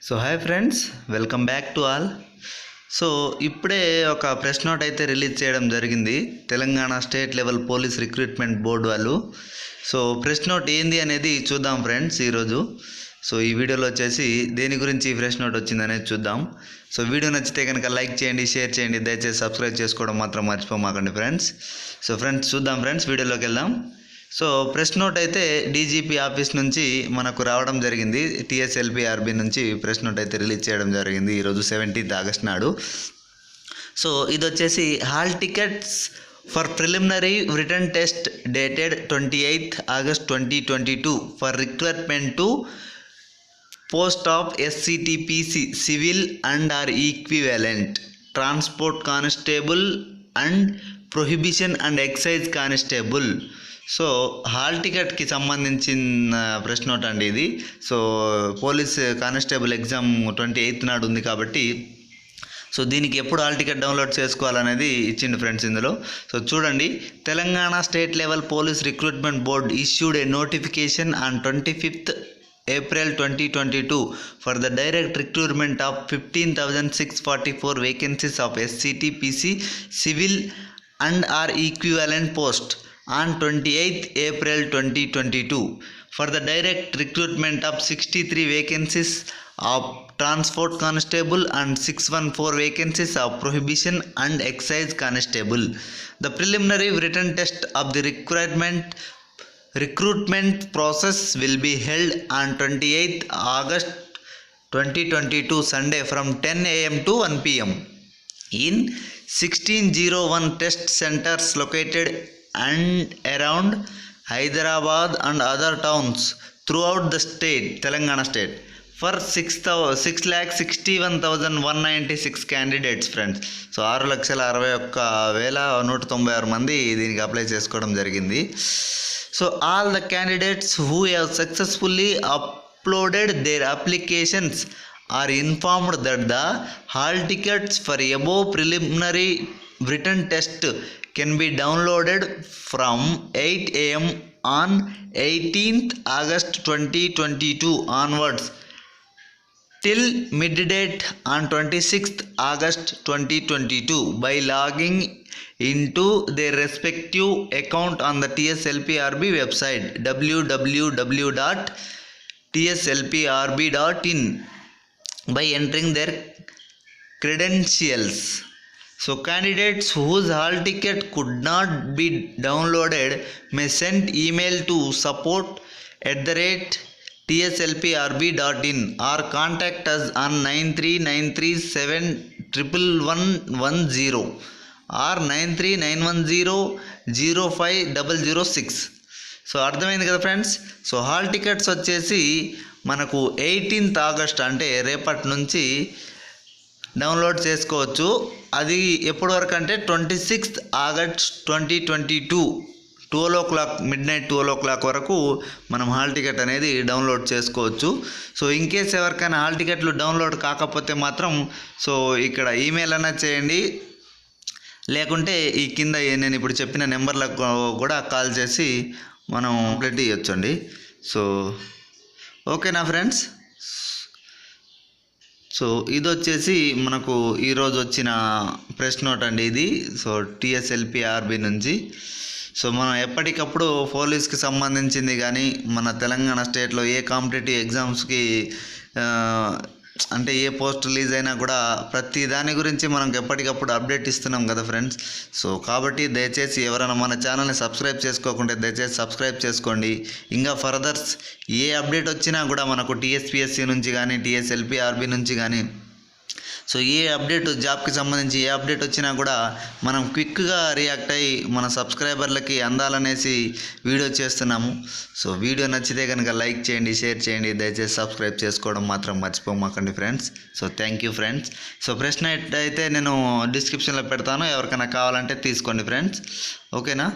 So hi friends, welcome back to all. So ఇప్పుడే ఒక press note అయితే release చేయడం జరిగింది Telangana state level police recruitment board వాళ్ళు. సో ప్రెస్ నోట్ ఏంది అనేది చూద్దాం ఫ్రెండ్స్ ఈరోజు. సో ఈ వీడియోలో వచ్చేసి దేని గురించి ఈ ప్రెస్ నోట్ వచ్చింది అనేది చూద్దాం. సో వీడియో నచ్చితే కనుక లైక్ చేయండి, షేర్ చేయండి, దయచేసి సబ్స్క్రైబ్ చేసుకోవడం మాత్రం మర్చిపోమాకండి ఫ్రెండ్స్. సో ఫ్రెండ్స్ చూద్దాం ఫ్రెండ్స్, వీడియోలోకి వెళ్దాం. సో ప్రెస్ నోట్ అయితే డీజీపీ ఆఫీస్ నుంచి మనకు రావడం జరిగింది. టీఎస్ఎల్పీఆర్బీ నుంచి ప్రెస్ నోట్ అయితే రిలీజ్ చేయడం జరిగింది ఈరోజు 17th ఆగస్ట్ నాడు. సో ఇది వచ్చేసి hall tickets for preliminary written test dated 28th August 2022 for recruitment to post of SCTPC civil and or equivalent transport constable and prohibition and excise constable. So hall టికెట్కి సంబంధించిన press note అండి ఇది. So police constable exam 28th నాడు ఉంది కాబట్టి so దీనికి ఎప్పుడు hall ticket download చేసుకోవాలనేది ఇచ్చిండు ఫ్రెండ్స్ ఇందులో. సో చూడండి, Telangana state level police recruitment board issued a notification on 25th April 2022 for the direct recruitment of 15,644 vacancies of SCTPC civil and or equivalent post on 28th April 2022 for the direct recruitment of 63 vacancies of transport constable and 614 vacancies of prohibition and excise constable. The preliminary written test of the recruitment process will be held on 28th August 2022 Sunday from 10 AM to 1 PM in 1601 test centers located and around Hyderabad and other towns throughout the state, Telangana state, for 6,61,196 candidates friends. So 6,61,196 మంది దీనికి apply చేసుకోవడం జరిగింది. So all the candidates who have successfully uploaded their applications are informed that the hall tickets for above preliminary written test can be downloaded from 8 AM on 18th August 2022 onwards till midday on 26th August 2022 by logging into their respective account on the TSLPRB website www.tslprb.in by entering their credentials. So candidates whose hall ticket could not be downloaded may send email to support@tslprb.in or contact us on 9393711110 or 9391005006. So అర్థమైంది కదా friends. So hall tickets వచ్చేసి మనకు 18th August అంటే రేపటి నుంచి download చేసుకోవచ్చు. అది ఎప్పటి వరకు అంటే 26th August 2022 12 o'clock midnight 12 o'clock వరకు మనం హాల్ టికెట్ అనేది డౌన్లోడ్ చేసుకోవచ్చు. సో ఇన్ కేస్ ఎవరికైనా హాల్ టికెట్లు డౌన్లోడ్ కాకపోతే మాత్రం సో ఇక్కడ ఈమెయిల్ అన్నా చేయండి, లేకుంటే ఈ కింద నేను ఇప్పుడు చెప్పిన నెంబర్లకు కూడా కాల్ చేసి మనం కంప్లీట్ ఇవ్వచ్చండి. సో ఓకేనా ఫ్రెండ్స్. సో ఇది వచ్చేసి మనకు ఈరోజు వచ్చిన ప్రెస్ నోట్ అండి ఇది. సో టీఎస్ఎల్పీఆర్బీ నుంచి. సో మనం ఎప్పటికప్పుడు పోలీస్కి సంబంధించింది కానీ మన తెలంగాణ స్టేట్లో ఏ కాంపిటేటివ్ ఎగ్జామ్స్కి అంటే ఏ పోస్ట్ రిలీజ్ అయినా కూడా ప్రతి దాని గురించి మనం ఎప్పటికప్పుడు అప్డేట్ ఇస్తున్నాం కదా ఫ్రెండ్స్. సో కాబట్టి దయచేసి ఎవరైనా మన ఛానల్ని సబ్స్క్రైబ్ చేసుకోకుంటే దయచేసి సబ్స్క్రైబ్ చేసుకోండి. ఇంకా ఫర్దర్స్ ఏ అప్డేట్ వచ్చినా కూడా మనకు టీఎస్పీఎస్సీ నుంచి కానీ టీఎస్ఎల్పీఆర్బీ నుంచి కానీ సో ఏ అప్డేట్ జాబ్కి సంబంధించి ఏ అప్డేట్ వచ్చినా కూడా మనం క్విక్గా రియాక్ట్ అయ్యి మన సబ్స్క్రైబర్లకి అందాలనేసి వీడియో చేస్తున్నాము. సో వీడియో నచ్చితే కనుక లైక్ చేయండి, షేర్ చేయండి, దయచేసి సబ్స్క్రైబ్ చేసుకోవడం మాత్రం మర్చిపోమాకండి friends. So thank you friends. So ప్రశ్న అయితే నేను డిస్క్రిప్షన్లో పెడతాను, ఎవరికైనా కావాలంటే తీసుకోండి ఫ్రెండ్స్. ఓకేనా.